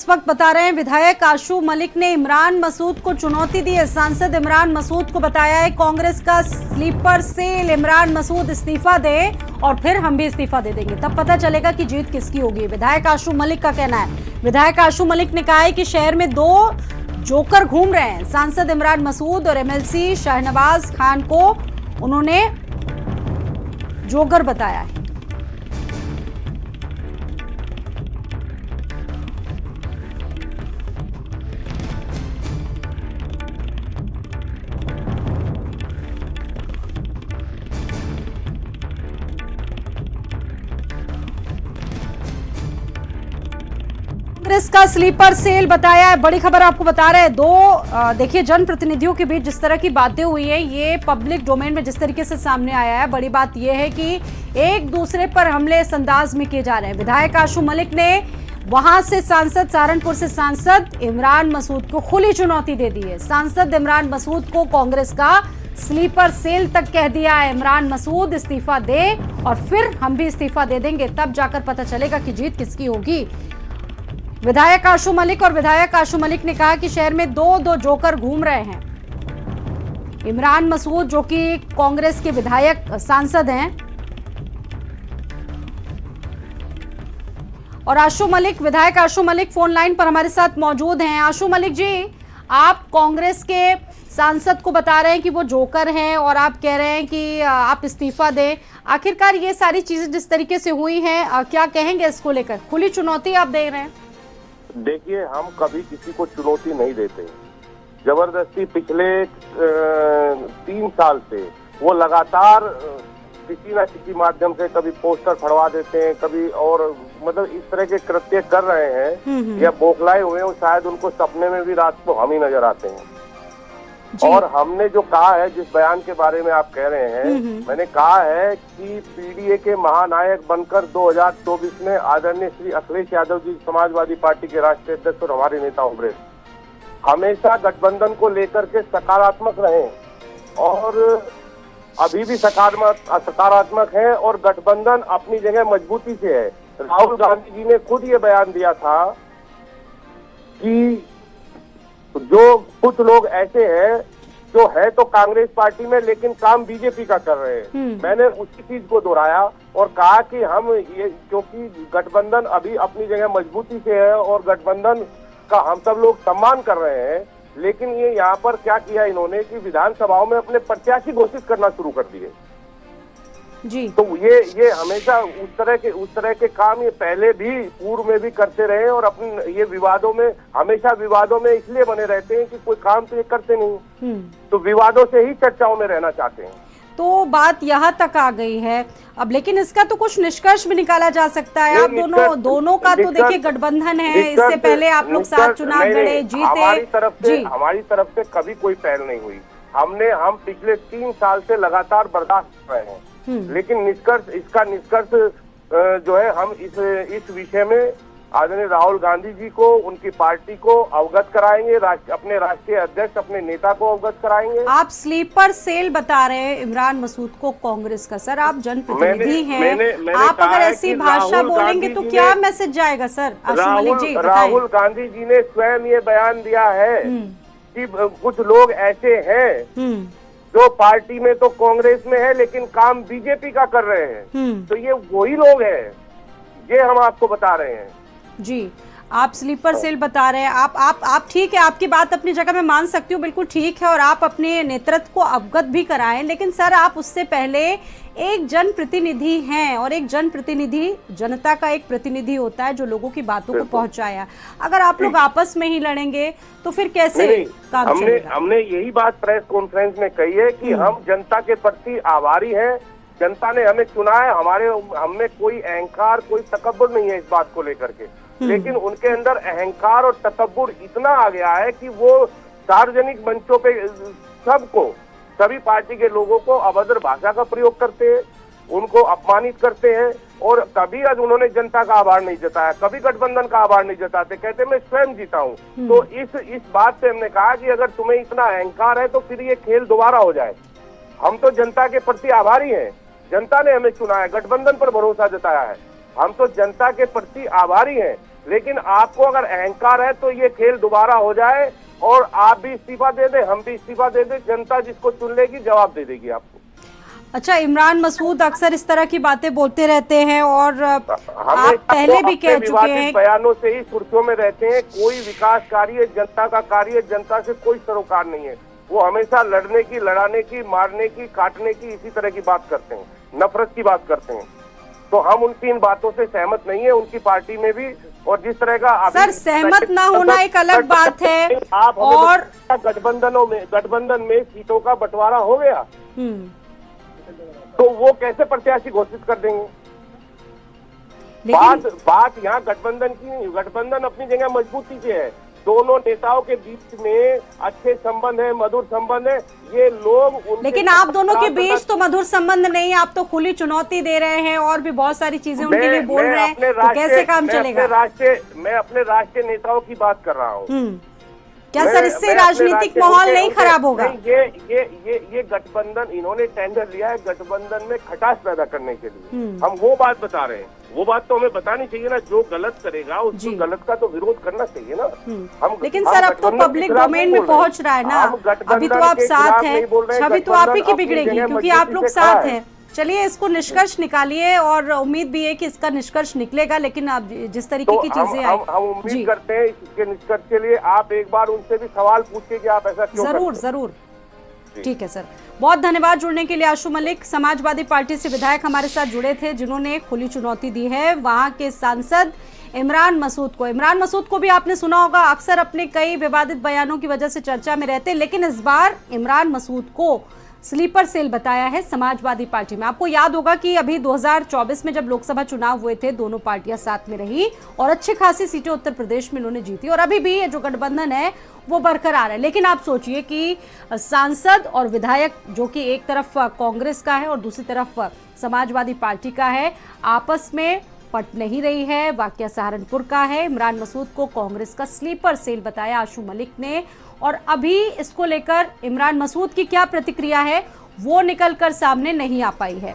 इस वक्त बता रहे हैं विधायक आशू मलिक ने इमरान मसूद को चुनौती दी है। सांसद इमरान मसूद को बताया है कांग्रेस का स्लीपर सेल, इमरान मसूद इस्तीफा दे और फिर हम भी इस्तीफा दे देंगे, तब पता चलेगा कि जीत किसकी होगी। विधायक आशू मलिक का कहना है। विधायक आशू मलिक ने कहा है कि शहर में दो जोकर घूम रहे हैं। सांसद इमरान मसूद और एमएलसी शाहनवाज खान को उन्होंने जोकर बताया है। कांग्रेस का स्लीपर सेल बताया है। बड़ी खबर आपको बता रहे हैं। देखिए, जनप्रतिनिधियों के बीच जिस तरह की बातें हुई हैं, ये पब्लिक डोमेन में जिस तरीके से सामने आया है, बड़ी बात यह है कि एक दूसरे पर हमले इस अंदाज में किए जा रहे हैं। विधायक आशू मलिक ने वहां से सांसद, सहारनपुर से सांसद इमरान मसूद को खुली चुनौती दे दी है। सांसद इमरान मसूद को कांग्रेस का स्लीपर सेल तक कह दिया है, इमरान मसूद इस्तीफा दे और फिर हम भी इस्तीफा दे देंगे, तब जाकर पता चलेगा कि जीत किसकी होगी। विधायक आशू मलिक ने कहा कि शहर में दो जोकर घूम रहे हैं। इमरान मसूद जो कि कांग्रेस के विधायक सांसद हैं और विधायक आशू मलिक फोन लाइन पर हमारे साथ मौजूद हैं। आशू मलिक जी, आप कांग्रेस के सांसद को बता रहे हैं कि वो जोकर हैं और आप कह रहे हैं कि आप इस्तीफा दें। आखिरकार ये सारी चीजें जिस तरीके से हुई हैं, क्या कहेंगे इसको लेकर? खुली चुनौती आप दे रहे हैं। देखिए, हम कभी किसी को चुनौती नहीं देते। जबरदस्ती पिछले 3 साल से वो लगातार किसी न किसी माध्यम से कभी पोस्टर फड़वा देते हैं, कभी और मतलब इस तरह के कृत्य कर रहे हैं या बौखलाए हुए हैं। शायद उनको सपने में भी रात को हम ही नजर आते हैं। और हमने जो कहा है, जिस बयान के बारे में आप कह रहे हैं, मैंने कहा है कि पीडीए के महानायक बनकर 2024 में आदरणीय श्री अखिलेश यादव जी समाजवादी पार्टी के राष्ट्रीय अध्यक्ष और हमारे नेता उभरे, हमेशा गठबंधन को लेकर के सकारात्मक रहे और अभी भी सकारात्मक है और गठबंधन अपनी जगह मजबूती से है। राहुल गांधी जी ने खुद ये बयान दिया था कि जो कुछ लोग ऐसे हैं जो है तो कांग्रेस पार्टी में लेकिन काम बीजेपी का कर रहे हैं। मैंने उसी चीज को दोहराया और कहा कि हम ये, क्योंकि गठबंधन अभी अपनी जगह मजबूती से है और गठबंधन का हम सब लोग सम्मान कर रहे हैं, लेकिन ये यहाँ पर क्या किया इन्होंने कि विधानसभाओं में अपने प्रत्याशी घोषित करना शुरू कर दिए जी। तो ये हमेशा उस तरह के काम ये पहले भी पूर्व में भी करते रहे और अपने ये हमेशा विवादों में इसलिए बने रहते हैं कि कोई काम तो ये करते नहीं, तो विवादों से ही चर्चाओं में रहना चाहते हैं। तो बात यहाँ तक आ गई है अब, लेकिन इसका तो कुछ निष्कर्ष भी निकाला जा सकता है। आप दोनों का तो देखिए गठबंधन है, इससे पहले आप लोग साथ चुनाव लड़े, जीते। हमारी तरफ से कभी कोई पहल नहीं हुई। हम पिछले 3 साल से लगातार बर्दाश्त कर रहे हैं, लेकिन इसका निष्कर्ष जो है, हम इस विषय में आदरणीय राहुल गांधी जी को, उनकी पार्टी को अवगत कराएंगे, अपने राष्ट्रीय अध्यक्ष, अपने नेता को अवगत कराएंगे। आप स्लीपर सेल बता रहे हैं इमरान मसूद को कांग्रेस का। सर, आप जनप्रतिनिधि हैं, आप अगर ऐसी भाषा बोलेंगे तो क्या मैसेज जाएगा? सर आशू मलिक जी, राहुल गांधी जी ने स्वयं ये बयान दिया है कि कुछ लोग ऐसे हैं जो पार्टी में तो कांग्रेस में है लेकिन काम बीजेपी का कर रहे हैं। तो ये वही लोग हैं, ये हम आपको बता रहे हैं जी। आप स्लीपर सेल बता रहे हैं। आप ठीक है, आपकी बात अपनी जगह मैं मान सकती हूँ, बिल्कुल ठीक है, और आप अपने नेतृत्व को अवगत भी कराएं, लेकिन सर आप उससे पहले एक जनप्रतिनिधि हैं और एक जनप्रतिनिधि जनता का एक प्रतिनिधि होता है जो लोगों की बातों को पहुंचाया। अगर आप लोग आपस में ही लड़ेंगे तो फिर कैसे काम चलेगा? हमने यही बात प्रेस कॉन्फ्रेंस में कही है कि हम जनता के प्रति आभारी हैं। जनता ने हमें चुना है, हमें कोई अहंकार, कोई तकब्बुर नहीं है इस बात को लेकर के, लेकिन उनके अंदर अहंकार और तकब्बुर इतना आ गया है कि वो सार्वजनिक मंचों पे सभी पार्टी के लोगों को अभद्र भाषा का प्रयोग करते हैं, उनको अपमानित करते हैं और कभी आज उन्होंने जनता का आभार नहीं जताया, कभी गठबंधन का आभार नहीं जताते, कहते मैं स्वयं जीता हूँ। तो इस बात से हमने कहा कि अगर तुम्हें इतना अहंकार है तो फिर ये खेल दोबारा हो जाए। हम तो जनता के प्रति आभारी हैं, जनता ने हमें चुना है, गठबंधन पर भरोसा जताया है, हम तो जनता के प्रति आभारी हैं। लेकिन आपको अगर अहंकार है तो ये खेल दोबारा हो जाए और आप भी इस्तीफा दे दें, हम भी इस्तीफा दे दें, जनता जिसको चुन लेगी जवाब दे देगी आपको। अच्छा, इमरान मसूद अक्सर इस तरह की बातें बोलते रहते हैं और आप हमें पहले भी कह चुके हैं। बयानों से ही सुर्खियों में रहते हैं। कोई विकास कार्य, जनता का कार्य, जनता से कोई सरोकार नहीं है। वो हमेशा लड़ने की, लड़ाने की, मारने की, काटने की, इसी तरह की बात करते हैं, नफरत की बात करते हैं। तो हम उनकी इन बातों से सहमत नहीं है, उनकी पार्टी में भी। और जिस तरह का सर, सहमत ना होना एक अलग बात है। आप और गठबंधन में सीटों का बंटवारा हो गया तो वो कैसे प्रत्याशी घोषित कर देंगे? बात यहाँ गठबंधन की नहीं। गठबंधन अपनी जगह मजबूती से है, दोनों नेताओं के बीच में अच्छे संबंध है, मधुर संबंध है। ये लोग लेकिन आप दोनों के बीच तो मधुर संबंध नहीं, आप तो खुली चुनौती दे रहे हैं और भी बहुत सारी चीजें उनके लिए बोल रहे हैं, तो कैसे काम चलेगा? मैं अपने राष्ट्रीय नेताओं की बात कर रहा हूँ। क्या सर इससे राजनीतिक माहौल नहीं खराब होगा? ये गठबंधन, इन्होंने टेंडर लिया है गठबंधन में खटास पैदा करने के लिए। हम वो बात बता रहे हैं, वो बात तो हमें बतानी चाहिए ना। जो गलत करेगा उसको गलत का तो विरोध करना चाहिए ना। लेकिन सर अब तो पब्लिक डोमेन में पहुंच रहा है ना, अभी तो आप साथ हैं, छवि तो आप ही की बिगड़ेगी क्योंकि आप लोग साथ हैं। चलिए, इसको निष्कर्ष निकालिए और उम्मीद भी है कि इसका निष्कर्ष निकलेगा। लेकिन अब जिस तरीके की चीजें आई, हम उम्मीद करते हैं इसके निष्कर्ष के लिए आप एक बार उनसे भी सवाल पूछिए कि आप ऐसा क्यों जरूर जरूर। ठीक है सर, बहुत धन्यवाद जुड़ने के लिए। आशु मलिक समाजवादी पार्टी से विधायक हमारे साथ जुड़े थे, जिन्होंने खुली चुनौती दी है वहां के सांसद इमरान मसूद को। इमरान मसूद को भी आपने सुना होगा, अक्सर अपने कई विवादित बयानों की वजह से चर्चा में रहते हैं, लेकिन इस बार इमरान मसूद को स्लीपर सेल बताया है समाजवादी पार्टी में। आपको याद होगा कि अभी 2024 में जब लोकसभा चुनाव हुए थे, दोनों पार्टियां साथ में रही और अच्छी खासी सीटें उत्तर प्रदेश में उन्होंने जीती, और अभी भी ये जो गठबंधन है वो बरकरार है। लेकिन आप सोचिए कि सांसद और विधायक, जो कि एक तरफ कांग्रेस का है और दूसरी तरफ समाजवादी पार्टी का है, आपस में पट नहीं रही है। वाकया सहारनपुर का है। इमरान मसूद को कांग्रेस का स्लीपर सेल बताया आशु मलिक ने, और अभी इसको लेकर इमरान मसूद की क्या प्रतिक्रिया है वो निकल कर सामने नहीं आ पाई है।